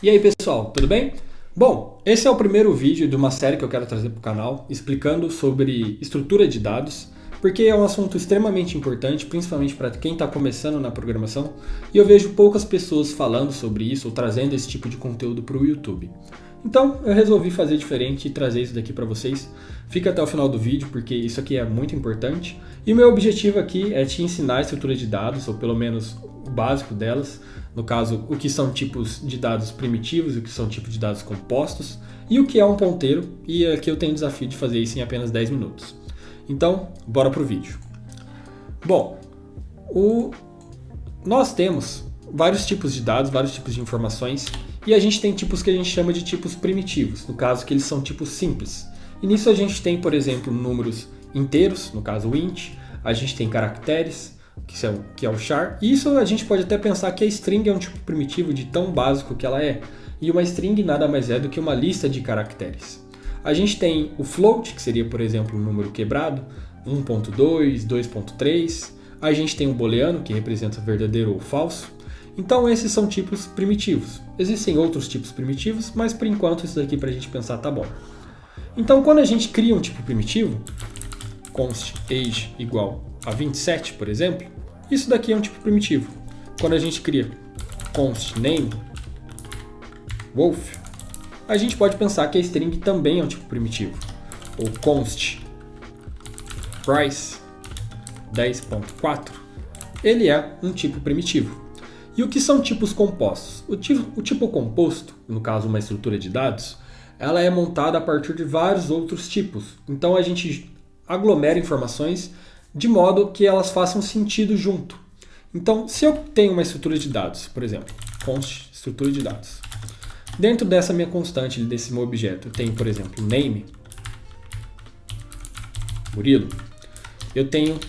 E aí pessoal, tudo bem? Bom, esse é o primeiro vídeo de uma série que eu quero trazer para o canal explicando sobre estrutura de dados, porque é um assunto extremamente importante, principalmente para quem está começando na programação, e eu vejo poucas pessoas falando sobre isso ou trazendo esse tipo de conteúdo para o YouTube. Então eu resolvi fazer diferente e trazer isso daqui para vocês. Fica até o final do vídeo porque isso aqui é muito importante. E o meu objetivo aqui é te ensinar a estrutura de dados, ou pelo menos o básico delas. No caso, o que são tipos de dados primitivos, o que são tipos de dados compostos e o que é um ponteiro. E aqui eu tenho o desafio de fazer isso em apenas 10 minutos. Então, bora pro vídeo. Bom, nós temos vários tipos de dados, vários tipos de informações, e a gente tem tipos que a gente chama de tipos primitivos, no caso que eles são tipos simples. E nisso a gente tem, por exemplo, números inteiros, no caso o int, a gente tem caracteres, que é o char, e isso a gente pode até pensar que a string é um tipo primitivo de tão básico que ela é, e uma string nada mais é do que uma lista de caracteres. A gente tem o float, que seria, por exemplo, um número quebrado, 1.2, 2.3, a gente tem o booleano, que representa verdadeiro ou falso. Então esses são tipos primitivos. Existem outros tipos primitivos, mas por enquanto isso daqui para a gente pensar tá bom. Então quando a gente cria um tipo primitivo, const age igual a 27, por exemplo, isso daqui é um tipo primitivo. Quando a gente cria const name wolf, a gente pode pensar que a string também é um tipo primitivo. Ou const price 10.4, ele é um tipo primitivo. E o que são tipos compostos? O tipo composto, no caso uma estrutura de dados, ela é montada a partir de vários outros tipos. Então a gente aglomera informações de modo que elas façam sentido junto. Então, se eu tenho uma estrutura de dados, por exemplo, const estrutura de dados. Dentro dessa minha constante, desse meu objeto, eu tenho, por exemplo, name, Murilo. Eu tenho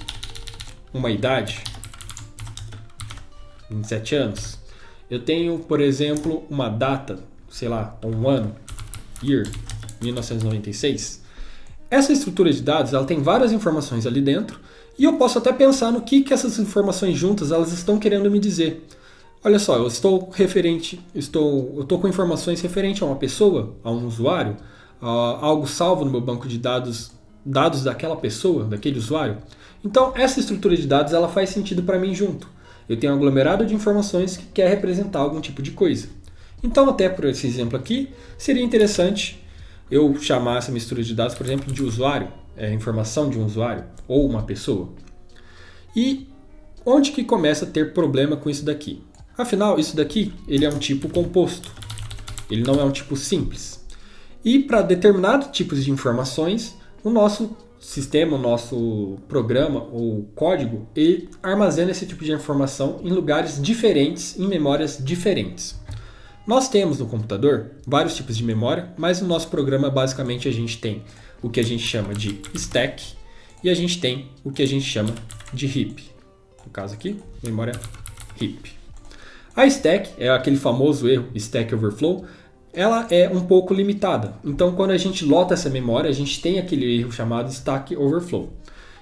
uma idade, 27 anos. Eu tenho, por exemplo, uma data, sei lá, um ano, year, 1996. Essa estrutura de dados ela tem várias informações ali dentro e eu posso até pensar no que essas informações juntas elas estão querendo me dizer. Olha só, eu estou com informações referentes a uma pessoa, a um usuário, a algo salvo no meu banco de dados, dados daquela pessoa, daquele usuário. Então essa estrutura de dados ela faz sentido para mim junto. Eu tenho um aglomerado de informações que quer representar algum tipo de coisa. Então, até por esse exemplo aqui, seria interessante eu chamar essa mistura de dados, por exemplo, de usuário, informação de um usuário ou uma pessoa. E onde que começa a ter problema com isso daqui? Afinal, isso daqui ele é um tipo composto. Ele não é um tipo simples. E para determinados tipos de informações, o nosso sistema, o nosso programa ou código, ele armazena esse tipo de informação em lugares diferentes, em memórias diferentes. Nós temos no computador vários tipos de memória, mas no nosso programa basicamente a gente tem o que a gente chama de stack e a gente tem o que a gente chama de heap. No caso aqui, memória heap. A stack é aquele famoso erro, stack overflow, ela é um pouco limitada. Então, quando a gente lota essa memória, a gente tem aquele erro chamado stack overflow.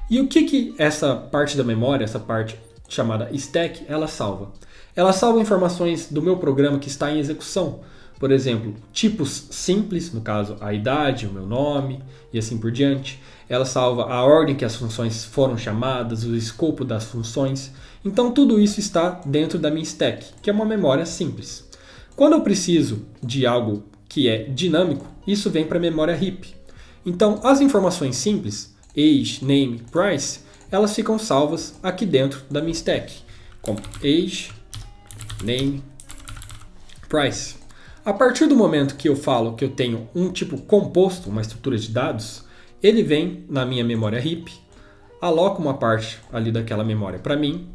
E o que essa parte da memória, essa parte chamada stack, ela salva? Ela salva informações do meu programa que está em execução. Por exemplo, tipos simples, no caso a idade, o meu nome e assim por diante. Ela salva a ordem que as funções foram chamadas, o escopo das funções. Então, tudo isso está dentro da minha stack, que é uma memória simples. Quando eu preciso de algo que é dinâmico, isso vem para a memória heap. Então, as informações simples, age, name, price, elas ficam salvas aqui dentro da minha stack, como age, name, price. A partir do momento que eu falo que eu tenho um tipo composto, uma estrutura de dados, ele vem na minha memória heap, aloca uma parte ali daquela memória para mim,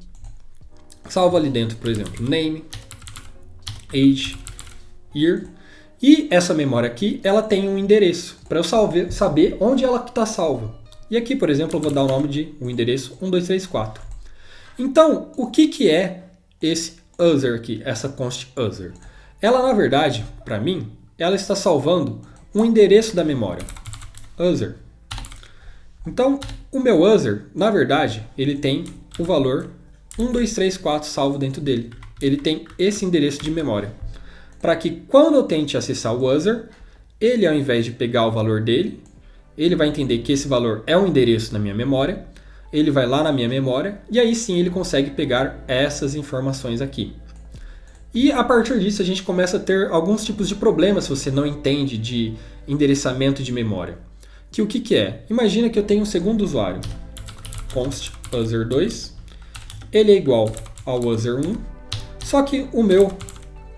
salva ali dentro, por exemplo, name, age, year, e essa memória aqui ela tem um endereço para eu saber onde ela está salva. E aqui, por exemplo, eu vou dar o nome de um endereço 1234. Então, o que é esse user aqui, essa const user? Ela, na verdade, para mim, ela está salvando um endereço da memória, user. Então, o meu user, na verdade, ele tem o valor 1234 salvo dentro dele. Ele tem esse endereço de memória. para que quando eu tente acessar o user, ele, ao invés de pegar o valor dele, ele vai entender que esse valor é um endereço na minha memória, ele vai lá na minha memória e aí sim ele consegue pegar essas informações aqui. E a partir disso a gente começa a ter alguns tipos de problemas se você não entende de endereçamento de memória. Que o que é? Imagina que eu tenho um segundo usuário, const user2, ele é igual ao user1, só que o meu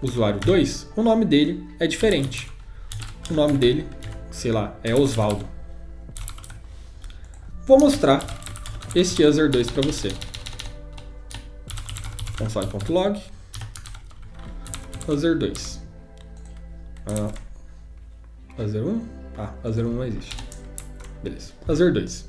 usuário 2, o nome dele é diferente. O nome dele, sei lá, é Osvaldo. Vou mostrar esse user2 para você. Console.log user2. User1? User1 não existe. Beleza. User2.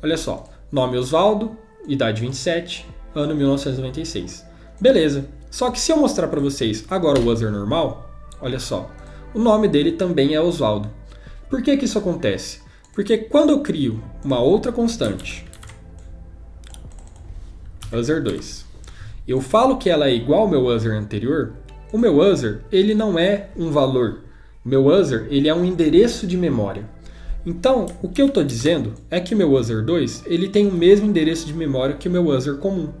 Olha só. Nome Osvaldo, idade 27, ano 1996. Beleza. Só que se eu mostrar para vocês agora o user normal, olha só. O nome dele também é Osvaldo. Por que isso acontece? Porque quando eu crio uma outra constante, user2, eu falo que ela é igual ao meu user anterior, o meu user ele não é um valor. O meu user ele é um endereço de memória. Então, o que eu estou dizendo é que o meu user2 ele tem o mesmo endereço de memória que o meu user comum.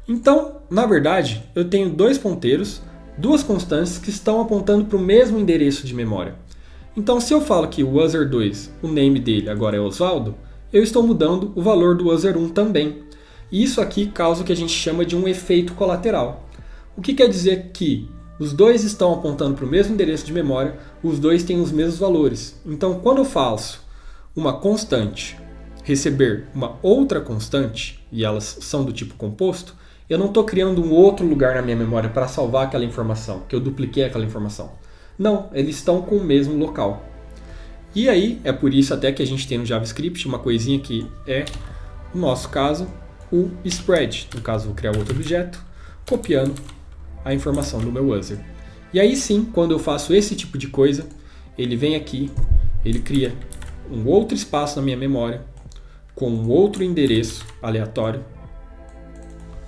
Então, na verdade, eu tenho dois ponteiros, duas constantes que estão apontando para o mesmo endereço de memória. Então, se eu falo que o user2, o name dele agora é Osvaldo, eu estou mudando o valor do user1 também. E isso aqui causa o que a gente chama de um efeito colateral. O que quer dizer que os dois estão apontando para o mesmo endereço de memória, os dois têm os mesmos valores. Então, quando eu faço uma constante receber uma outra constante, e elas são do tipo composto, eu não estou criando um outro lugar na minha memória para salvar aquela informação, que eu dupliquei aquela informação. Não, eles estão com o mesmo local. E aí, é por isso até que a gente tem no JavaScript uma coisinha que é, no nosso caso, o spread. No caso, vou criar outro objeto, copiando a informação do meu user. E aí sim, quando eu faço esse tipo de coisa, ele vem aqui, ele cria um outro espaço na minha memória, com um outro endereço aleatório,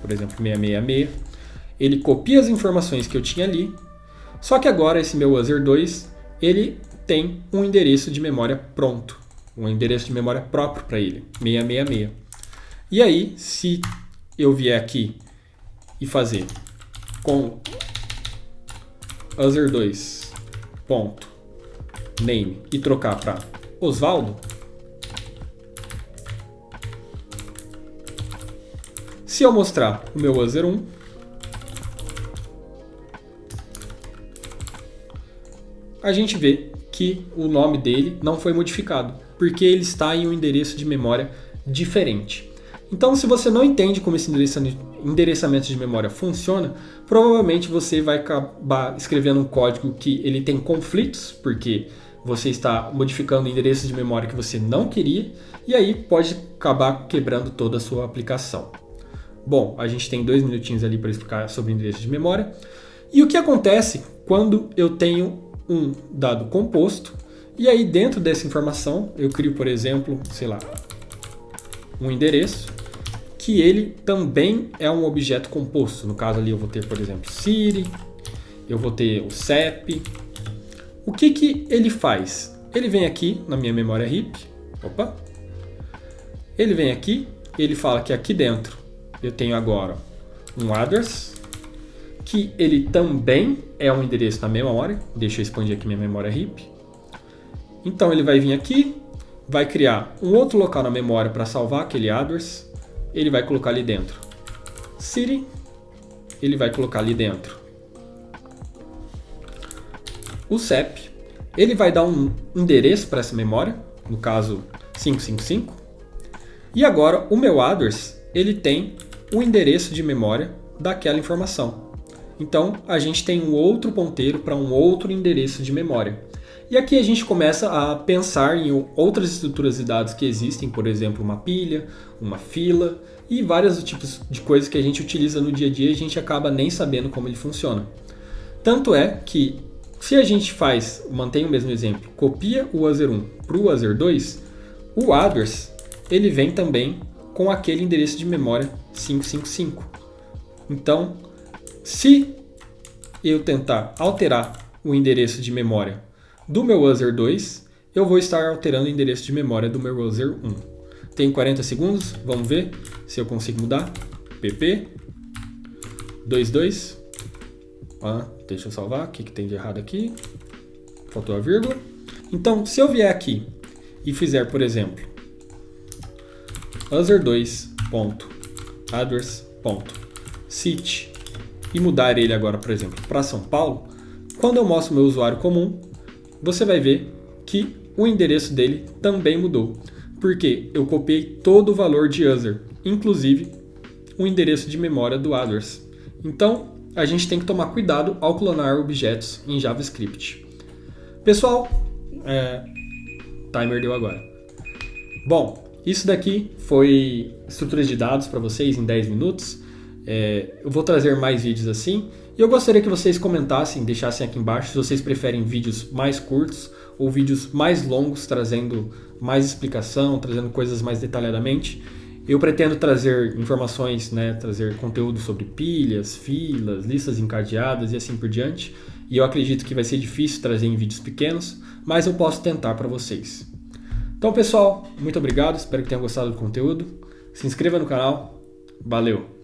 por exemplo, 666. Ele copia as informações que eu tinha ali, só que agora esse meu user2, ele tem um endereço de memória pronto, um endereço de memória próprio para ele, 666. E aí, se eu vier aqui e fazer com user2.name e trocar para Osvaldo, se eu mostrar o meu user1, a gente vê que o nome dele não foi modificado, porque ele está em um endereço de memória diferente. Então, se você não entende como esse endereçamento de memória funciona, provavelmente você vai acabar escrevendo um código que ele tem conflitos, porque você está modificando endereços de memória que você não queria, e aí pode acabar quebrando toda a sua aplicação. Bom, a gente tem 2 minutinhos ali para explicar sobre endereço de memória. E o que acontece quando eu tenho um dado composto, e aí dentro dessa informação eu crio, por exemplo, sei lá, um endereço, que ele também é um objeto composto. No caso ali eu vou ter, por exemplo, city, eu vou ter o CEP. O que ele faz? Ele vem aqui na minha memória heap, ele vem aqui, ele fala que aqui dentro eu tenho agora um address, que ele também é um endereço na memória. Deixa eu expandir aqui minha memória heap. Então ele vai vir aqui, vai criar um outro local na memória para salvar aquele address. Ele vai colocar ali dentro city, ele vai colocar ali dentro o CEP, ele vai dar um endereço para essa memória, no caso 555, e agora o meu address ele tem o endereço de memória daquela informação. Então a gente tem um outro ponteiro para um outro endereço de memória. E aqui a gente começa a pensar em outras estruturas de dados que existem, por exemplo, uma pilha, uma fila e vários tipos de coisas que a gente utiliza no dia a dia e a gente acaba nem sabendo como ele funciona. Tanto é que se a gente mantém o mesmo exemplo, copia o user1 para o user2, o address ele vem também com aquele endereço de memória 555. Então, se eu tentar alterar o endereço de memória do meu user 2, eu vou estar alterando o endereço de memória do meu user 1. Tenho 40 segundos, vamos ver se eu consigo mudar. pp 22. Deixa eu salvar, o que tem de errado aqui? Faltou a vírgula. Então, se eu vier aqui e fizer, por exemplo, user2.address.city e mudar ele agora, por exemplo, para São Paulo, quando eu mostro meu usuário comum, você vai ver que o endereço dele também mudou. Porque eu copiei todo o valor de user, inclusive o endereço de memória do address. Então, a gente tem que tomar cuidado ao clonar objetos em JavaScript. Pessoal, timer deu agora. Bom, isso daqui foi estruturas de dados para vocês em 10 minutos. Eu vou trazer mais vídeos assim. E eu gostaria que vocês comentassem, deixassem aqui embaixo se vocês preferem vídeos mais curtos ou vídeos mais longos, trazendo mais explicação, trazendo coisas mais detalhadamente. Eu pretendo trazer informações, trazer conteúdo sobre pilhas, filas, listas encadeadas e assim por diante. E eu acredito que vai ser difícil trazer em vídeos pequenos, mas eu posso tentar para vocês. Então, pessoal, muito obrigado, espero que tenham gostado do conteúdo. Se inscreva no canal. Valeu!